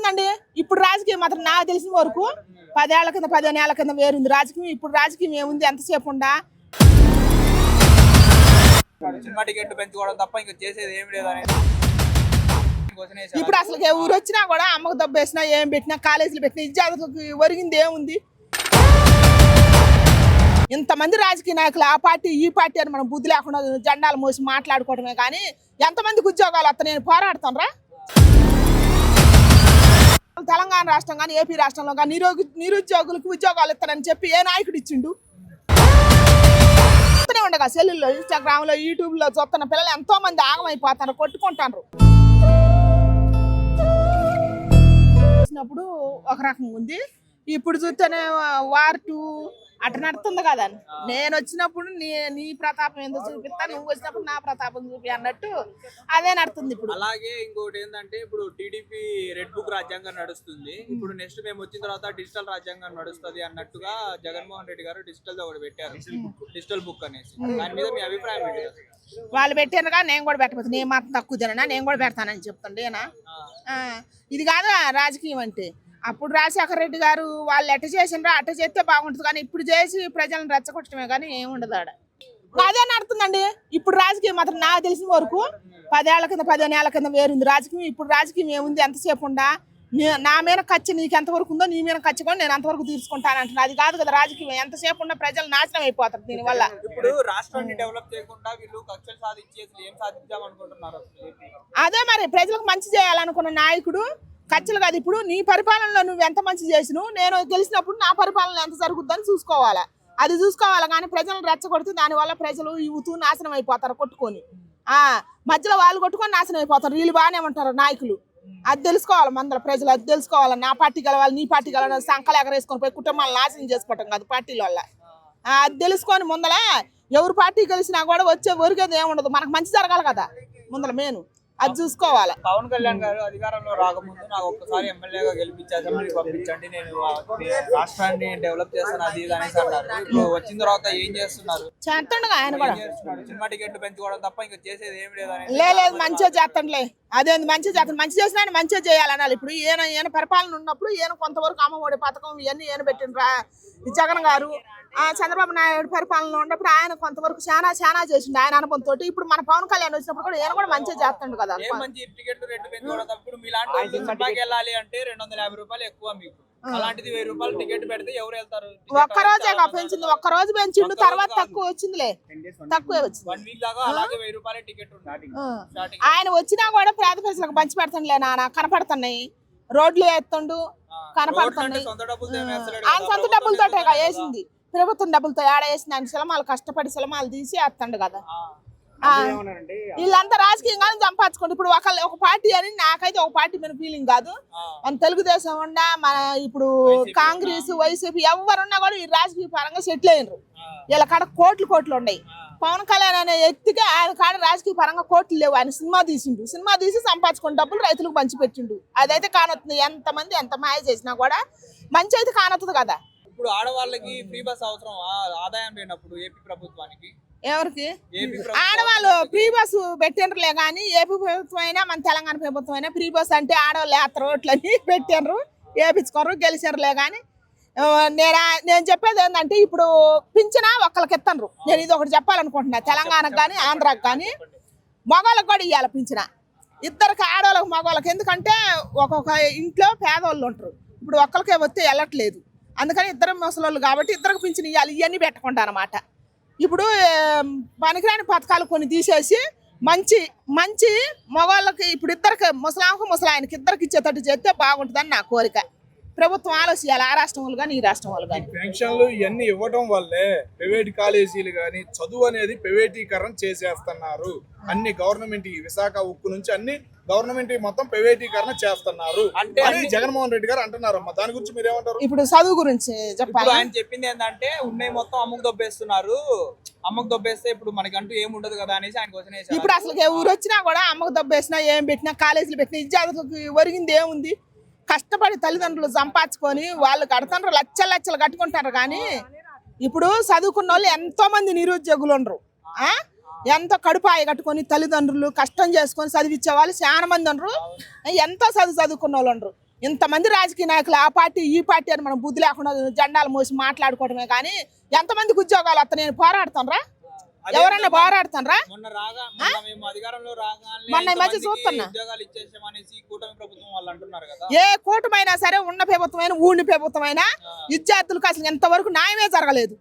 నడుతుందండి ఇప్పుడు రాజకీయం మాత్రం నాకు తెలిసిన వరకు 10 ఏళ్ల కింద 15 ఏళ్ల కింద వేరుంది రాజకీయం. ఇప్పుడు రాజకీయం ఏముంది ఎంతసేపు ఉండా సినిమా టికెట్ పెంచుకోవడం తప్ప ఇంకా చేసేది ఏం లేదని. ఇప్పుడు అసలు ఊరు వచ్చినా కూడా అమ్మకు దెబ్బ వేసినా ఏం పెట్టినా కాలేజీలు పెట్టినా ఇజ్జాతకి ఒరిగింది ఏముంది? ఇంతమంది రాజకీయ నాయకులు ఆ పార్టీ ఈ పార్టీ అని మనం బుద్ధి లేకుండా జెండాలు మోసి మాట్లాడుకోవడమే కానీ ఎంతమందికి ఉద్యోగాలు వస్తా నేను పోరాడుతానరా? తెలంగాణ రాష్ట్రం కానీ ఏపీ రాష్ట్రంలో కానీ నిరుద్యోగులకు ఉద్యోగాలు ఇస్తానని చెప్పి ఏ నాయకుడు ఇచ్చిండు? ఉండగా సెల్లుల్లో ఇన్స్టాగ్రామ్ లో యూట్యూబ్ లో చూస్తున్న పిల్లలు ఎంతో మంది ఆగమైపోతారు, కొట్టుకుంటారు. చూసినప్పుడు ఒక రకంగా ఉంది, ఇప్పుడు చూస్తేనే వార్ 2 అట్లా నడుతుంది కదా. నేను వచ్చినప్పుడు నీ ప్రతాపం ఏందో చూపిస్తా, నువ్వు వచ్చినప్పుడు నా ప్రతాపం చూపి అన్నట్టు అదే నడుతుంది ఇప్పుడు. అలాగే ఇంకోటి ఏంటంటే ఇప్పుడు టీడీపీ రెడ్ బుక్ రాజ్యాంగం నడుస్తుంది, ఇప్పుడు నెక్స్ట్ మేము వచ్చిన తర్వాత డిజిటల్ రాజ్యాంగం నడుస్తుంది అన్నట్టుగా జగన్మోహన్ రెడ్డి గారు డిజిటల్ ఒకటి పెట్టారు, డిజిటల్ బుక్ అనేసి. దాని మీద మీ అభిప్రాయం ఏంటి? వాళ్ళు పెట్టారుగా, నేను కూడా పెట్టకపోతే నేను మాత్రం తక్కువ తిననా, నేను కూడా పెడతానని చెప్తాండేనా? ఇది కాదు రాజకీయం అంటే. అప్పుడు రాజశేఖర రెడ్డి గారు వాళ్ళు ఎట్ట చేసినరా అట్ట చేస్తే బాగుంటుంది, కానీ ఇప్పుడు చేసి ప్రజలను రెచ్చగొట్టడమే కానీ ఏముండదు ఆడ. అదే నడుతుందండి ఇప్పుడు రాజకీయం మాత్రం నాకు తెలిసిన వరకు 10 ఏళ్ల కింద 15 ఏళ్ల కింద వేరుంది రాజకీయం. ఇప్పుడు రాజకీయం ఏముంది ఎంతసేపు ఉండా నా మీద ఖర్చు నీకు ఎంతవరకు ఉందో నీ మీద ఖర్చు కూడా నేను అంతవరకు తీర్చుకుంటాను అంటున్నా. అది కాదు కదా రాజకీయం. ఎంతసేపు ఉన్న ప్రజలు నాశనం అయిపోతారు దీనివల్ల. ఇప్పుడు రాష్ట్రాన్ని డెవలప్ చేయకుండా వీళ్ళు కక్షలు సాధించేసి ఏం సాధించాం అనుకుంటున్నారు? అదే మరి ప్రజలకు మంచి చేయాలనుకున్న నాయకుడు ఖర్చులు కాదు. ఇప్పుడు నీ పరిపాలనలో నువ్వు ఎంత మంచి చేసినావు, నేను గెలిచినప్పుడు నా పరిపాలన ఎంత జరుగుద్దని చూసుకోవాలా, అది చూసుకోవాలి. కానీ ప్రజలను రెచ్చగొడితే దానివల్ల ప్రజలు యూత్ నాశనం అయిపోతారు కొట్టుకొని. మధ్యలో వాళ్ళు కొట్టుకొని నాశనం అయిపోతారు, వీళ్ళు బాగానే ఉంటారు నాయకులు. అది తెలుసుకోవాలి మందల ప్రజలు, అది తెలుసుకోవాలి. నా పార్టీ గెలవాలి నీ పార్టీ గెలవాలి సంకలు ఎగరేసుకొని పోయి కుటుంబాలను నాశనం చేసుకోవటం కాదు పార్టీల వల్ల. అది తెలుసుకొని ముందల ఎవరు పార్టీ గెలిచినా కూడా వచ్చే ఒరిగేది ఏముండదు, మనకు మంచి జరగాలి కదా ముందల మెయిన్, అది చూసుకోవాలి. పవన్ కళ్యాణ్ గారు అధికారంలో రాకముందు నాకు ఒక్కసారి ఎమ్మెల్యేగా గెలిపించి అసెంబ్లీకి పంపించండి, నేను రాష్ట్రాన్ని డెవలప్ చేస్తాను అది ఇది అనేసి అన్నారు. ఇప్పుడు వచ్చిన తర్వాత ఏం చేస్తున్నారు? చేస్తుండగా ఆయన కూడా సినిమా టికెట్ పెంచుకోవడం తప్ప ఇంకా చేసేది ఏం లేదని. లేదు మంచిగా చేస్తాడులే, అదేంది మంచిగా చేస్తాడు, మంచి చేసిన ఆయన మంచిగా చేయాలనాలి. ఇప్పుడు ఈయన పరిపాలన ఉన్నప్పుడు ఈయన కొంతవరకు అమ్మఒడి పథకం ఇవన్నీ ఈయన పెట్టిండ్రా జగన్ గారు. చంద్రబాబు నాయుడు పరిపాలనలో ఉన్నప్పుడు ఆయన కొంతవరకు చాలా చేసిండు ఆయన అనుభవంతో. ఇప్పుడు మన పవన్ కళ్యాణ్ వచ్చినప్పుడు కూడా ఈయన కూడా మంచిగా చేస్తాడు కదా. టికెట్ రేట్లు పెంచుకోవడం మీలాంటి సభకి వెళ్ళాలి అంటే 250 రూపాయలు ఎక్కువ, మీకు అలాంటిది 1000 రూపాయలు టికెట్ పెడితే ఎవరు వెళ్తారు? ఒక్కరోజే పెంచింది, ఒక్కరోజు పెంచిండు, తర్వాత తక్కువ వచ్చిందిలే, తక్కువే వచ్చింది. 1 వీక్ దాకా అలాగే 1000 రూపాయల టికెట్ ఉంది. ఆయన వచ్చినా కూడా పేద ప్రజలకు పంచి పెడతానులే నాన్న, కనపడుతున్నాయి రోడ్లు వేస్తుండు కనపడుతున్నాయి. ఆయన సొంత డబ్బులతోటే వేసింది, ప్రభుత్వం డబ్బులతో ఏడ వేసింది. ఆయన సినిమాలు కష్టపడి సినిమాలు తీసి వేస్తాడు కదా. వీళ్ళంతా రాజకీయంగానే సంపాదించుకోండి. ఇప్పుడు ఒక పార్టీ అని నాకైతే ఒక పార్టీ మీద ఫీలింగ్ కాదు. మన తెలుగుదేశం ఉన్నా మన ఇప్పుడు కాంగ్రెస్ వైసీపీ ఎవరున్నా కూడా ఈ రాజకీయ పరంగా సెటిల్ అయినరు. వీళ్ళ కాడ కోట్లు ఉన్నాయి. పవన్ కళ్యాణ్ అనే వ్యక్తికి ఆయన కాడ రాజకీయ పరంగా కోట్లు లేవు. ఆయన సినిమా తీసి సంపాదించుకున్న డబ్బులు రైతులకు పంచిపెట్టిండు. అదైతే కానొస్తుంది. ఎంతమంది ఎంత మాయ చేసినా కూడా మంచి అయితే కానొస్తుంది కదా. ఇప్పుడు ఆడవాళ్ళకి ఫ్రీ బస్ అవసరం, ఆదాయం లేనప్పుడు ఏపీ ప్రభుత్వానికి ఎవరికి ఆడవాళ్ళు ఫ్రీ బస్సు పెట్టిండ్రులే కానీ ఏపీ ప్రభుత్వం అయినా మన తెలంగాణ ప్రభుత్వం అయినా ఫ్రీ బస్ అంటే ఆడవాళ్ళు యాత్ర ఓట్లని పెట్టిండ్రు, వేపించుకోరు, గెలిచారులే. కానీ నేను చెప్పేది ఏంటంటే ఇప్పుడు పింఛన ఒక్కరికి ఇస్తాను. నేను ఇది ఒకటి చెప్పాలనుకుంటున్నా, తెలంగాణకు కానీ ఆంధ్రాకి కానీ మగవాళ్ళకి కూడా ఇవ్వాలి పింఛన. ఇద్దరికి ఆడవాళ్ళకి మగవాళ్ళకి, ఎందుకంటే ఒక్కొక్క ఇంట్లో పేదవాళ్ళు ఉంటారు. ఇప్పుడు ఒక్కరికే వస్తే వెళ్ళట్లేదు, అందుకని ఇద్దరు ముసలోళ్ళు కాబట్టి ఇద్దరికి పింఛన్ ఇవ్వాలి. ఇవన్నీ పెట్టకుండా అనమాట. ఇప్పుడు పనికిరాని పథకాలు కొన్ని తీసేసి మంచి మగవాళ్ళకి ఇప్పుడు ఇద్దరికి ముసలాయనకి ఇద్దరికి ఇచ్చేటట్టు చేస్తే బాగుంటుందని నా కోరిక. ప్రభుత్వం ఆలోచించాలి, ఆ రాష్ట్రం వాళ్ళు కానీ ఈ రాష్ట్రం వాళ్ళు కానీ. పెన్షన్లు ఇవన్నీ ఇవ్వడం వల్లే ప్రైవేట్ కాలేజీలు కానీ చదువు అనేది ప్రైవేటీకరణ చేసేస్తున్నారు. అన్ని గవర్నమెంట్ విశాఖ ఉక్కు నుంచి అన్ని గవర్నమెంట్ మొత్తం ప్రైవేటీకరణ చేస్తున్నారు అని జగన్మోహన్ రెడ్డి గారు అంటున్నారు. దాని గురించి మీరు ఏమంటారు? ఇప్పుడు చదువు గురించి చెప్పాలి. ఆయన చెప్పింది ఏంటంటే ఉన్నాయి మొత్తం అమ్ముకు దొబ్బేస్తున్నారు, అమ్మకు దొబ్బేస్తే ఇప్పుడు మనకంటూ ఏమి ఉండదు కదా అనేసి ఆయన క్వశ్చన్ వేశారు. ఇప్పుడు అసలు ఊరు వచ్చినా కూడా అమ్మకు దొబ్బేసినా ఏం పెట్టినా కాలేజీలు పెట్టినా ఇజ్జాతకి ఒరిగింది ఏముంది? కష్టపడి తల్లిదండ్రులు సంపాదించుకొని వాళ్ళు కడతారు, లక్షలు కట్టుకుంటారు. కానీ ఇప్పుడు చదువుకున్న వాళ్ళు ఎంతో మంది నిరుద్యోగులు ఉండరు. ఎంత కడుపాయ కట్టుకొని తల్లిదండ్రులు కష్టం చేసుకొని చదివించే వాళ్ళు చాలా మంది ఉండరు. ఎంతో చదువుకున్న వాళ్ళు ఉండరు. ఇంతమంది రాజకీయ నాయకులు ఆ పార్టీ ఈ పార్టీ అని మనం బుద్ధి లేకుండా జెండాలు మోసి మాట్లాడుకోవడమే కానీ ఎంతమందికి ఉద్యోగాలు వస్తా నేను పోరాడుతానరా? ఎవరన్నా పోరాడుతానరా? మొన్న ఈ మధ్య చూస్తున్నా ఏ కూటమైనా సరే ఉన్న ప్రభుత్వమైనా ఊడిని ప్రభుత్వమైనా విద్యార్థులకు అసలు ఎంతవరకు న్యాయమే జరగలేదు.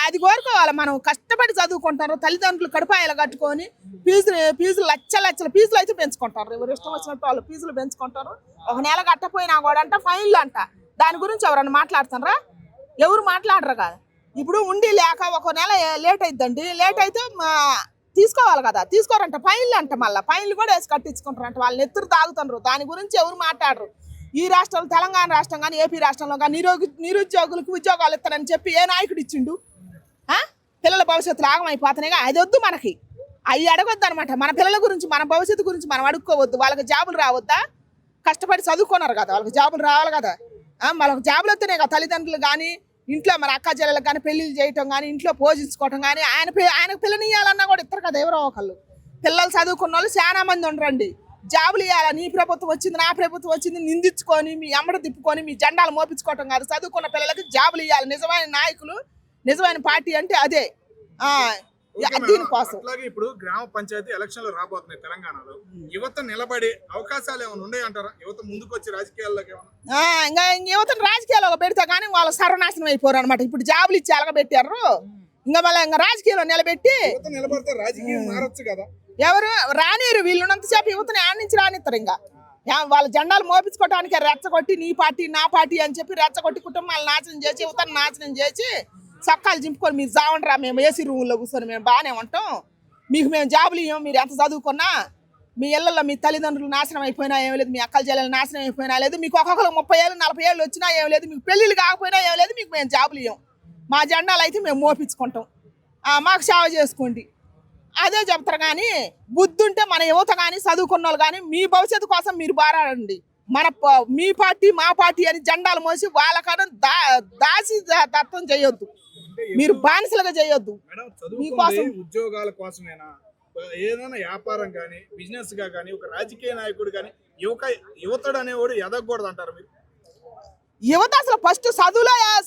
అది కోరుకోవాలి. మనం కష్టపడి చదువుకుంటారు, తల్లిదండ్రులు కడుపాయలు కట్టుకొని ఫీజులు లక్షల ఫీజులు అయితే పెంచుకుంటారు. ఎవరు ఇష్టం వచ్చినట్టు వాళ్ళు ఫీజులు పెంచుకుంటారు. ఒక నెల కట్టపోయినా కూడా అంట ఫైన్లు అంట. దాని గురించి ఎవరన్నా మాట్లాడుతున్నారా? ఎవరు మాట్లాడరు కదా. ఇప్పుడు ఉండి లేక ఒక నెల లేట్ అయిద్దండి, లేట్ అయితే తీసుకోవాలి కదా, తీసుకోరంట ఫైన్లు అంట. మళ్ళీ ఫైన్లు కూడా వేసి కట్టించుకుంటారంట. వాళ్ళని ఎత్తురు తాగుతున్నారు. దాని గురించి ఎవరు మాట్లాడరు. ఈ రాష్ట్రంలో తెలంగాణ రాష్ట్రం కానీ ఏపీ రాష్ట్రంలో కానీ నిరుద్యోగులకు ఉద్యోగాలు ఇస్తారని చెప్పి ఏ నాయకుడు ఇచ్చిండు? పిల్లల భవిష్యత్తులో ఆగమైపోతున్నాయిగా. అది వద్దు మనకి, అవి అడగొద్దు అనమాట. మన పిల్లల గురించి మన భవిష్యత్తు గురించి మనం అడుక్కోవద్దు. వాళ్ళకి జాబులు రావద్దా? కష్టపడి చదువుకున్నారు కదా, వాళ్ళకి జాబులు రావాలి కదా. వాళ్ళకి జాబులు వస్తేనే కదా తల్లిదండ్రులు కానీ ఇంట్లో మన అక్క చెల్లెలకు కానీ పెళ్లిళ్ళు చేయటం కానీ ఇంట్లో పోషించుకోవటం కానీ ఆయనకు పిల్లని ఇవ్వాలన్నా కూడా ఇస్తారు కదా ఎవరో ఒకళ్ళు. పిల్లలు చదువుకున్న వాళ్ళు చాలా మంది ఉండరండి. జాబులు ఇవ్వాలా? నీ ప్రభుత్వం వచ్చింది నా ప్రభుత్వం వచ్చింది నిందించుకొని మీ అమ్మడ తిప్పుకొని మీ జెండాలు మోపించుకోవటం కాదు. చదువుకున్న పిల్లలకి జాబులు ఇవ్వాలి. నిజమైన నాయకులు నిజమైన పార్టీ అంటే అదే. దీనికోసం అలాగే ఇప్పుడు గ్రామ పంచాయతీ ఎలక్షన్లు రాబోతున్నాయి తెలంగాణలో. యువత నిలబడే అవకాశాలు ఏమైనా ఉన్నాయి అంటారా? యువత ముందుకు వచ్చి రాజకీయాల్లోకి ఇంకా యువతను రాజకీయాల్లో పెడితే కానీ వాళ్ళు సర్వనాశనం అయిపోరు అనమాట. ఇప్పుడు జాబులు ఇచ్చి అలగబెట్టారు. ఇంకా మళ్ళీ ఇంకా రాజకీయాల్లో నిలబెట్టి నిలబడితే రాజకీయం మారొచ్చు కదా. ఎవరు రానిరు? వీళ్ళున్నంతసేపు యువతని ఆడ నుంచి రానిస్తారు. ఇంకా వాళ్ళ జెండాలు మోపించుకోవడానికి రెచ్చగొట్టి నీ పార్టీ నా పార్టీ అని చెప్పి రెచ్చగొట్టి కుటుంబాలు నాశనం చేసి యువతను నాశనం చేసి చక్కాలు చింపుకొని మీరు జావండ్రా, మేము ఏసీ రూముల్లో కూర్చొని మేము బాగానే ఉంటాం, మీకు మేము జాబులు ఇవ్వం, మీరు ఎంత చదువుకున్నా మీ ఇళ్లలో మీ తల్లిదండ్రులు నాశనం అయిపోయినా ఏం లేదు, మీ అక్కల చెల్లెలు నాశనం అయిపోయినా లేదు, మీకు ఒక్కొక్కరు 30 ఏళ్ళు 40 ఏళ్ళు వచ్చినా ఏం లేదు, మీకు పెళ్ళిళ్ళు కాకపోయినా ఏం లేదు, మీకు మేము జాబులు ఇవ్వం, మా జెండాలు అయితే మేము మోపించుకుంటాం, మాకు సేవ చేసుకోండి అదే చెప్తారు. కానీ బుద్ధి ఉంటే మన యువత కానీ చదువుకున్న వాళ్ళు కానీ మీ భవిష్యత్తు కోసం మీరు పోరాడండి. మీ పార్టీ మా పార్టీ అని జెండాలు మోసి వాళ్ళకన్నా దాసి దత్తం చేయొద్దు, మీరు బానిసలుగా చేయొద్దు. మీకోసం ఉద్యోగాల కోసమేనా? ఏదైనా వ్యాపారం కానీ బిజినెస్ గా కానీ ఒక రాజకీయ నాయకుడు కానీ యువతుడు అనేవాడు ఎదగకూడదు అంటారు మీరు? యువత అసలు ఫస్ట్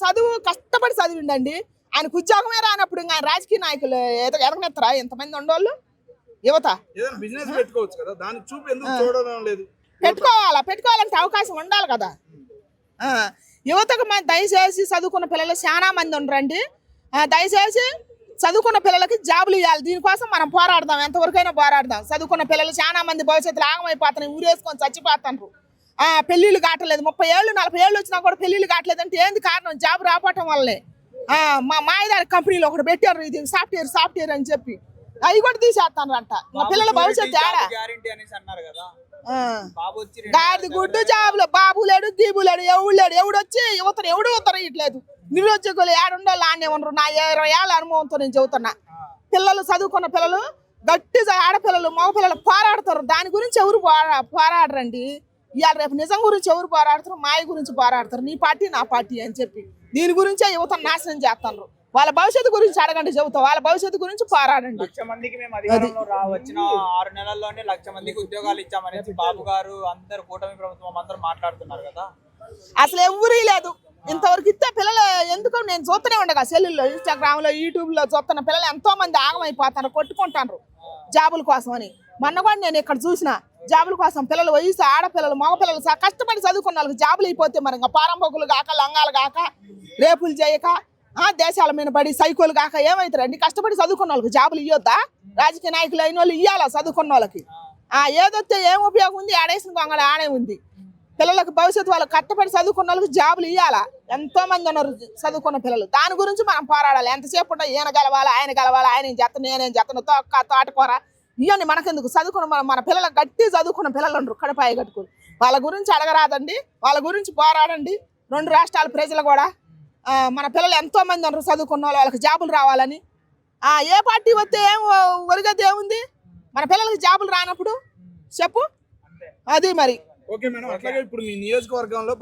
చదువు కష్టపడి చదివిండండి. ఆయనకు ఉద్యోగమే రానప్పుడు ఇంకా రాజకీయ నాయకులు ఎదగనెత్తరా? ఎంతమంది ఉండోళ్ళు యువత? ఏదైనా బిజినెస్ పెట్టుకోవచ్చు కదా, దాని చూపు ఎందుకు చూడడం లేదు? పెట్టుకోవాలంటే అవకాశం ఉండాలి కదా. యువతకు దయచేసి చదువుకున్న పిల్లలు చాలా మంది ఉండరండి. దయచేసి చదువుకున్న పిల్లలకి జాబులు ఇవ్వాలి. దీనికోసం మనం పోరాడదాం, ఎంతవరకైనా పోరాడదాం. చదువుకున్న పిల్లలు చాలా మంది భవిష్యత్తులో ఆగమైపోతున్నాయి, ఊరేసుకొని చచ్చిపోతారు. పెళ్ళిళ్ళు కావట్లేదు, 30 ఏళ్ళు 40 ఏళ్ళు వచ్చినా కూడా పెళ్ళిళ్ళు కావట్లేదు అంటే ఏంది కారణం? జాబు రావటం వల్లే. మా మాయదారి కంపెనీలో ఒకటి పెట్టారు, ఇది సాఫ్ట్వేర్ అని చెప్పి అవి కూడా తీసేస్తానంట. మా పిల్లల భవిష్యత్తు గాడి గుడ్డు జాబులు బాబు లేడు గీబు లేడు ఎవడొచ్చి యువతను ఎవడు ఉత్తరయట్లేదు. నిరుద్యోగులు ఏడుండాలి ఆనే ఉండరు. నా 20 ఏళ్ళ అనుభవంతో నేను చెబుతున్నా. పిల్లలు చదువుకున్న పిల్లలు గట్టి ఆడపిల్లలు మగపిల్లలు పోరాడతారు. దాని గురించి ఎవరు పోరాడరండి. ఇవాళ రేపు నిజం గురించి ఎవరు పోరాడతారు? మాయ గురించి పోరాడతారు. నీ పార్టీ నా పార్టీ అని చెప్పి దీని గురించే యువతను నాశనం చేస్తారు. వాళ్ళ భవిష్యత్తు గురించి అడగండి, చెబుతా. వాళ్ళ భవిష్యత్తు గురించి పోరాడండి. 1,00,000 మందికి మేము అధికారంలో వచ్చిన 6 నెలల్లోనే 1,00,000 మందికి ఉద్యోగాలు ఇచ్చామనేసి బాబు గారు అందరు కూటమి ప్రభుత్వం అందరూ మాట్లాడుతున్నారు కదా. అసలు ఎవరీ లేదు ఇంతవరకు. ఇస్తే పిల్లలు ఎందుకు నేను చూస్తూనే ఉండగా సెల్లుల్లో ఇన్స్టాగ్రామ్ లో యూట్యూబ్ లో చూస్తున్న పిల్లలు ఎంతో మంది ఆగమైపోతారు, కొట్టుకుంటారు జాబుల కోసం అని. మొన్న కూడా నేను ఇక్కడ చూసిన జాబుల కోసం పిల్లలు వయసు ఆడపిల్లలు మగపిల్లలు కష్టపడి చదువుకున్న వాళ్ళకి జాబులు అయిపోతే మరి ఇంకా పారంపోకులు కాక లంగాలు కాక రేపులు చేయక దేశాల మీద పడి సైకోలు కాక ఏమవుతారండి? కష్టపడి చదువుకున్న వాళ్ళకి జాబులు ఇవ్వద్దా? రాజకీయ నాయకులు అయిన వాళ్ళు ఇవ్వాలా చదువుకున్న వాళ్ళకి? ఏదొస్తే ఏం ఉపయోగం ఉంది? ఆడేసిన గొంగళ ఆడే ఉంది. పిల్లలకు భవిష్యత్తు వాళ్ళకి కష్టపడి చదువుకున్న వాళ్ళకి జాబులు ఇవ్వాలా? ఎంతో మంది ఉన్నారు చదువుకున్న పిల్లలు. దాని గురించి మనం పోరాడాలి. ఎంతసేపు ఉంటే ఈయన గెలవాలి ఆయన గెలవాలి, ఆయన చెత్తను నేనేం చెత్తను తోటకూర ఇవన్నీ మనకెందుకు? చదువుకున్న మన పిల్లలకు గట్టి చదువుకున్న పిల్లలు ఉండరు కడపాయ కట్టుకుని. వాళ్ళ గురించి అడగరాదండి, వాళ్ళ గురించి పోరాడండి. 2 రాష్ట్రాల ప్రజలు కూడా మన పిల్లలు ఎంతో మంది ఉన్నారు చదువుకున్న వాళ్ళు, వాళ్ళకి జాబులు రావాలని. ఏ పార్టీ వస్తే ఏం ఒరిగేది ఏముంది? మన పిల్లలకి జాబులు రానప్పుడు చెప్పు. అది మరి ఓకే మేడం. అట్లాగే ఇప్పుడు మీ నియోజకవర్గంలో